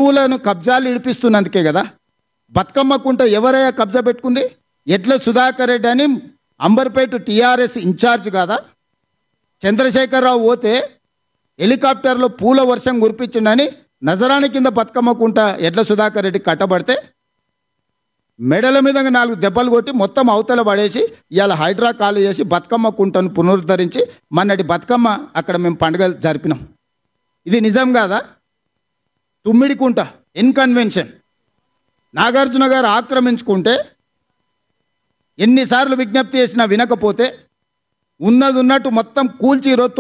చెరువులను కబ్జాలు ఇడిపిస్తున్నందుకే కదా. బతుకమ్మ కుంట ఎవరయ్యా కబ్జా పెట్టుకుంది? ఎడ్ల సుధాకర్ రెడ్డి అని అంబర్పేట టీఆర్ఎస్ ఇన్ఛార్జ్ కాదా? చంద్రశేఖరరావు పోతే హెలికాప్టర్లో పూల వర్షం కురిపించిండని నజరాని కింద బతుకమ్మ కుంట ఎడ్ల సుధాకర్ రెడ్డి కట్టబడితే మెడల మీద 4 దెబ్బలు కొట్టి మొత్తం అవతల పడేసి ఇవాళ హైడ్రా కాలు చేసి బతుకమ్మ కుంటను పునరుద్ధరించి మొన్నటి బతుకమ్మ అక్కడ మేము పండుగలు జరిపినాం. ఇది నిజం కాదా? తుమ్మిడికుంట ఇన్కన్వెన్షన్ నాగార్జున గారు ఆక్రమించుకుంటే ఎన్నిసార్లు విజ్ఞప్తి చేసినా వినకపోతే ఉన్నది ఉన్నట్టు మొత్తం కూల్చి ఈరోజు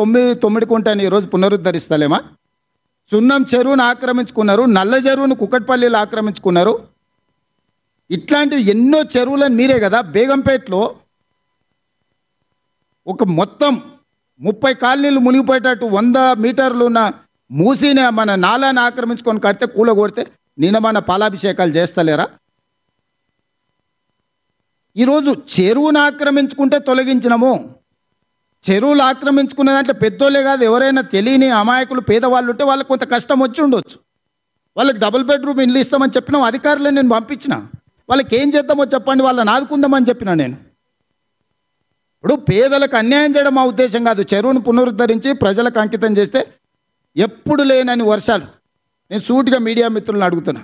తొమ్మిడికుంటని ఈరోజు పునరుద్ధరిస్తలేమా? సున్నం చెరువును ఆక్రమించుకున్నారు, నల్ల చెరువును కుక్కట్పల్లిలో ఆక్రమించుకున్నారు. ఇట్లాంటివి ఎన్నో చెరువులను మీరే కదా. బేగంపేటలో ఒక మొత్తం 30 కాలనీలు మునిగిపోయేటట్టు 100 మీటర్లు ఉన్న మూసిని మన నాలాన్ని ఆక్రమించుకొని కడితే కూలగొడితే నిన్న మన పాలాభిషేకాలు చేస్తలేరా? ఈరోజు చెరువును ఆక్రమించుకుంటే తొలగించినము. చెరువులు ఆక్రమించుకునే దాంట్లో పెద్దోళ్ళే కాదు, ఎవరైనా తెలియని అమాయకులు పేదవాళ్ళు ఉంటే వాళ్ళకి కొంత కష్టం వచ్చి ఉండొచ్చు. వాళ్ళకి డబుల్ బెడ్రూమ్ ఇల్లు ఇస్తామని చెప్పినాం, అధికారులే నేను పంపించిన. వాళ్ళకి ఏం చేద్దామో చెప్పండి, వాళ్ళని ఆదుకుందామని చెప్పినా నేను. ఇప్పుడు పేదలకు అన్యాయం చేయడం మా ఉద్దేశం కాదు. చెరువును పునరుద్ధరించి ప్రజలకు అంకితం చేస్తే ఎప్పుడు లేనని వర్షాలు. నేను సూటిగా మీడియా మిత్రులను అడుగుతున్నా,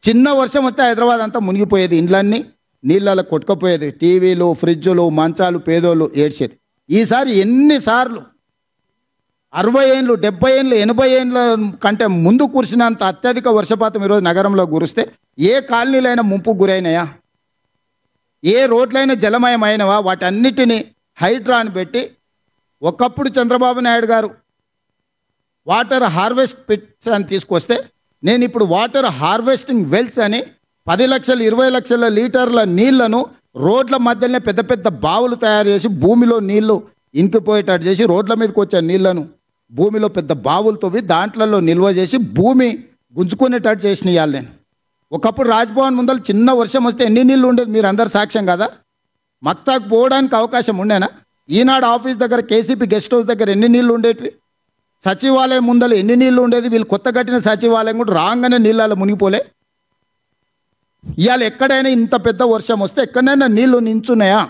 చిన్న వర్షం వస్తే హైదరాబాద్ అంతా మునిగిపోయేది, ఇండ్లన్నీ నీళ్ళలో కొట్టుకుపోయేది, టీవీలు ఫ్రిడ్జులు మంచాలు పేదోళ్ళు ఏడ్చేది. ఈసారి ఎన్నిసార్లు 60 ఏళ్ళు 70 ఏళ్ళు 80 ఏళ్ళ కంటే ముందు కురిసినంత అత్యధిక వర్షపాతం ఈరోజు నగరంలో కురిస్తే ఏ కాలనీలైనా ముంపుకు గురైనాయా? ఏ రోడ్లైనా జలమయమైనవా? వాటన్నిటినీ హైడ్రాని పెట్టి ఒకప్పుడు చంద్రబాబు నాయుడు గారు వాటర్ హార్వెస్ట్ పిట్స్ అని తీసుకొస్తే నేను ఇప్పుడు వాటర్ హార్వెస్టింగ్ వెల్స్ అని 10 లక్షలు 20 లక్షల లీటర్ల నీళ్లను రోడ్ల మధ్యలోనే పెద్ద పెద్ద బావులు తయారు చేసి భూమిలో నీళ్లు ఇంకిపోయేటట్టు చేసి రోడ్ల మీదకి వచ్చే నీళ్లను భూమిలో పెద్ద బావులు తవ్వి దాంట్లలో నిల్వ చేసి భూమి గుంజుకునేటట్టు చేసిన ఇవాళ నేను. ఒకప్పుడు రాజ్భవన్ ముందర చిన్న వర్షం వస్తే ఎన్ని నీళ్లు ఉండేది మీరు అందరు సాక్ష్యం కదా. మక్తాకు పోవడానికి అవకాశం ఉండేనా? ఈనాడు ఆఫీస్ దగ్గర కేసీపీ గెస్ట్ హౌస్ దగ్గర ఎన్ని నీళ్లు ఉండేటివి? సచివాలయం ముందర ఎన్ని నీళ్లు ఉండేది? వీళ్ళు కొత్త కట్టిన సచివాలయం కూడా రాగానే నీళ్ళలో మునిగిపోలే. ఇవాళ ఎక్కడైనా ఇంత పెద్ద వర్షం వస్తే ఎక్కడైనా నీళ్లు నించున్నాయా?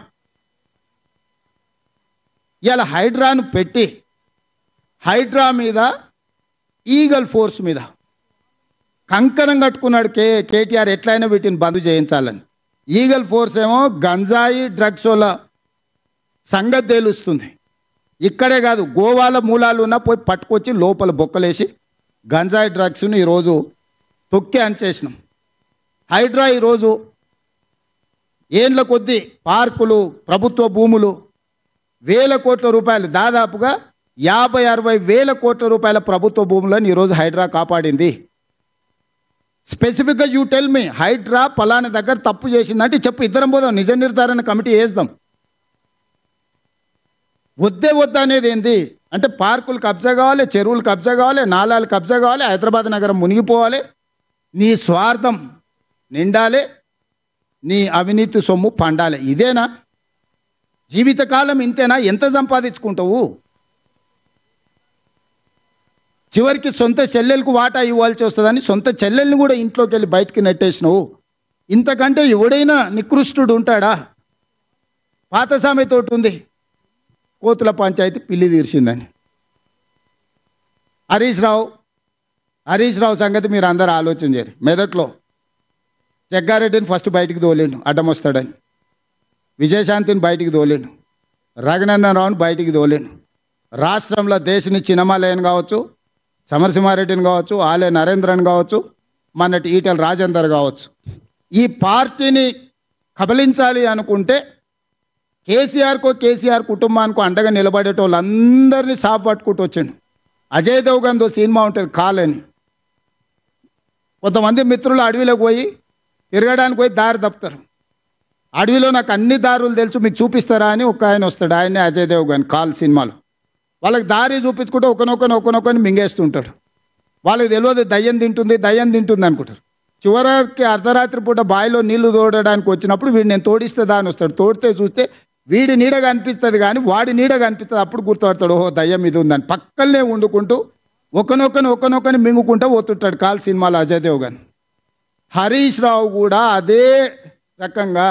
ఇవాళ హైడ్రాను పెట్టి హైడ్రా మీద ఈగల్ ఫోర్స్ మీద కంకణం కట్టుకున్నాడు కేటీఆర్, ఎట్లయినా వీటిని బంద్ చేయించాలని. ఈగల్ ఫోర్స్ ఏమో గంజాయి డ్రగ్స్ వల్ల సంగతి తేలుస్తుంది. ఇక్కడే కాదు, గోవాల మూలాలు ఉన్నా పోయి పట్టుకొచ్చి లోపల బొక్కలేసి గంజాయి డ్రగ్స్ను ఈరోజు తొక్కి అనిచేసినాం. హైడ్రా ఈరోజు ఏండ్ల కొద్దీ పార్కులు ప్రభుత్వ భూములు వేల కోట్ల రూపాయలు, దాదాపుగా 50-60 వేల కోట్ల రూపాయల ప్రభుత్వ భూములను ఈరోజు హైడ్రా కాపాడింది. స్పెసిఫిక్గా యూ టెల్ మీ, హైడ్రా పలానా దగ్గర తప్పు చేసిందంటే చెప్పు, ఇద్దరం పోదాం, నిజ నిర్ధారణ కమిటీ వేద్దాం. వద్దా అనేది ఏంది అంటే పార్కులు కబ్జా కావాలి, చెరువులు కబ్జా కావాలి, నాలాలు కబ్జా కావాలి, హైదరాబాద్ నగరం మునిగిపోవాలి, నీ స్వార్థం నిండాలి, నీ అవినీతి సొమ్ము పండాలి. ఇదేనా జీవితకాలం? ఇంతేనా? ఎంత సంపాదించుకుంటావు? చివరికి సొంత చెల్లెలకు వాటా ఇవ్వాల్సి వస్తుందని సొంత చెల్లెల్ని కూడా ఇంట్లోకి వెళ్ళి బయటికి నెట్టేసినావు. ఇంతకంటే ఎవడైనా నికృష్టుడు ఉంటాడా? పాత సామెతోటి ఉంది, కోతుల పంచాయతీ పిల్లి తీర్చిందని. హరీష్ రావు సంగతి మీరు అందరూ ఆలోచన చేయరు. మెదక్లో జగ్గారెడ్డిని ఫస్ట్ బయటికి తోలేండు అడ్డం వస్తాడని, విజయశాంతిని బయటికి తోలేండు, రఘునందన్ రావుని బయటికి తోలేండు. రాష్ట్రంలో దేశని చిన్నమాలయని కావచ్చు, సమరసింహారెడ్డిని కావచ్చు, ఆలయ నరేంద్రని కావచ్చు, మొన్నటి ఈటెల రాజేందర్ కావచ్చు, ఈ పార్టీని కబలించాలి అనుకుంటే కేసీఆర్ కుటుంబానికి అండగా నిలబడేటోళ్ళందరినీ సాపు పట్టుకుంటూ వచ్చిండు. అజయ్ దేవ్గన్తో సినిమా ఉంటుంది కాలని, కొంతమంది మిత్రులు అడవిలోకి పోయి తిరగడానికి పోయి దారి తప్పుతారు. అడవిలో నాకు అన్ని దారులు తెలుసు మీకు చూపిస్తారా అని ఒక ఆయన వస్తాడు, ఆయనే అజయ్ దేవ్గన్ కాల్ సినిమాలో. వాళ్ళకి దారి చూపించుకుంటూ ఒకనొకని మింగేస్తుంటాడు. వాళ్ళకి తెలియదు దయ్యం తింటుంది అనుకుంటారు. చివరికి అర్ధరాత్రి పూట బావిలో నీళ్లు తోడడానికి వచ్చినప్పుడు వీడు నేను తోడిస్తే దాని వస్తాడు. తోడితే చూస్తే వీడి నీడగా అనిపిస్తుంది కానీ వాడి నీడగా అనిపిస్తుంది. అప్పుడు గుర్తుపడతాడు, ఓహో దయ్యం ఇది ఉందని. పక్కనే వండుకుంటూ ఒకనొకని మింగుకుంటా పోతుంటాడు కాల్ సినిమాలో అజయ్ దేవగన్. హరీష్ రావు కూడా అదే రకంగా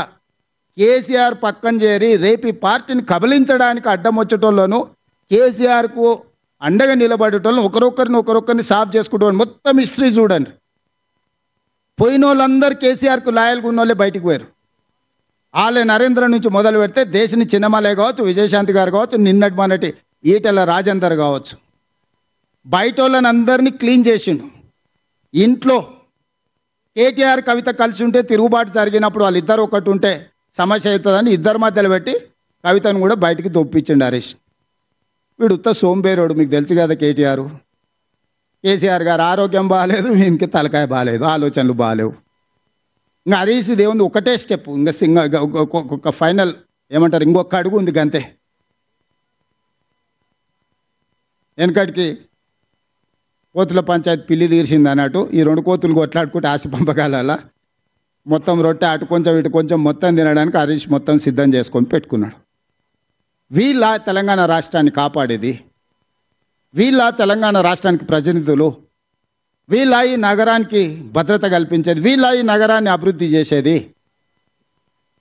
కేసీఆర్ పక్కన చేరి రేపు ఈ పార్టీని కబలించడానికి అడ్డం వచ్చేటోళ్ళను కేసీఆర్కు అండగా నిలబడేటోళ్ళను ఒకరొకరిని సాఫ్ చేసుకుంటాను. మొత్తం హిస్టరీ చూడండి. పోయిన వాళ్ళందరూ కేసీఆర్కు లాయల్గా ఉన్న వాళ్ళే బయటికి పోయారు. ఆలయ నరేంద్ర నుంచి మొదలు పెడితే దేశని చిన్నమలే కావచ్చు, విజయశాంతి గారు కావచ్చు, నిన్నటి మొన్నటి ఈటెల రాజేందర్ కావచ్చు, బయట వాళ్ళని అందరినీ క్లీన్ చేసిండు. ఇంట్లో కేటీఆర్ కవిత కలిసి ఉంటే తిరుగుబాటు జరిగినప్పుడు వాళ్ళిద్దరు ఒకటి ఉంటే సమస్య అవుతుందని ఇద్దరి మధ్యలో పెట్టి కవితను కూడా బయటికి దొప్పించిండు హరీష్. వీడు ఉత్త సోంబేరోడు, మీకు తెలుసు కదా. కేసీఆర్ గారు ఆరోగ్యం బాగాలేదు, వీనికి తలకాయ బాగాలేదు, ఆలోచనలు బాగాలేవు. ఇంకా హరీష్ దేవుంది ఒకటే స్టెప్, ఇంకా ఒక ఫైనల్ ఏమంటారు, ఇంకొక అడుగు ఉంది గంతే. వెనకటికి కోతుల పంచాయతీ పిల్లి తీర్చింది అన్నట్టు ఈ రెండు కోతులు కొట్లాడుకుంటే ఆశ పంపకాల మొత్తం రొట్టె అటు కొంచెం ఇటు కొంచెం మొత్తం తినడానికి హరీష్ మొత్తం సిద్ధం చేసుకొని పెట్టుకున్నాడు. వీళ్ళ తెలంగాణ రాష్ట్రాన్ని కాపాడేది, వీళ్ళ తెలంగాణ రాష్ట్రానికి ప్రతినిధులు, వీళ్ళ ఈ నగరానికి భద్రత కల్పించేది, వీళ్ళ ఈ నగరాన్ని అభివృద్ధి చేసేది,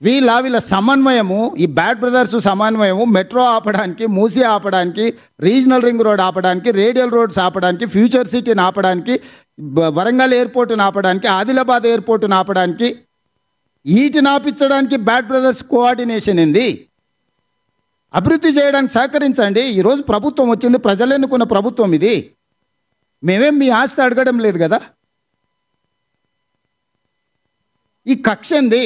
వీళ్ళ సమన్వయము, ఈ బ్యాడ్ బ్రదర్స్ సమన్వయము మెట్రో ఆపడానికి, మూసీ ఆపడానికి, రీజనల్ రింగ్ రోడ్ ఆపడానికి, రేడియల్ రోడ్స్ ఆపడానికి, ఫ్యూచర్ సిటీని ఆపడానికి, వరంగల్ ఎయిర్పోర్టును ఆపడానికి, ఆదిలాబాద్ ఎయిర్పోర్టును ఆపడానికి, వీటిని ఆపించడానికి బ్యాడ్ బ్రదర్స్ కోఆర్డినేషన్ ఏంది? అభివృద్ధి చేయడానికి సహకరించండి. ఈరోజు ప్రభుత్వం వచ్చింది, ప్రజలు ఎన్నుకున్న ప్రభుత్వం ఇది. మేమేం మీ ఆస్తి అడగడం లేదు కదా. ఈ కక్ష ఏంది?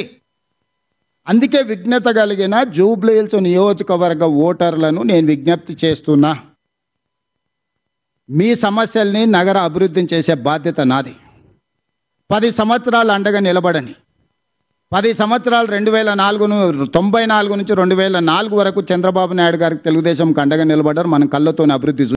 అందుకే విజ్ఞత కలిగిన జూబ్లీహిల్స్ నియోజకవర్గ ఓటర్లను నేను విజ్ఞప్తి చేస్తున్నా. మీ సమస్యల్ని నగర అభివృద్ధిని చేసే బాధ్యత నాది. 10 సంవత్సరాలు అండగా నిలబడని. 10 సంవత్సరాలు 1994 నుంచి 2004 వరకు చంద్రబాబు నాయుడు గారికి తెలుగుదేశంకి అండగా నిలబడ్డారు. మనం కళ్ళతోనే అభివృద్ధి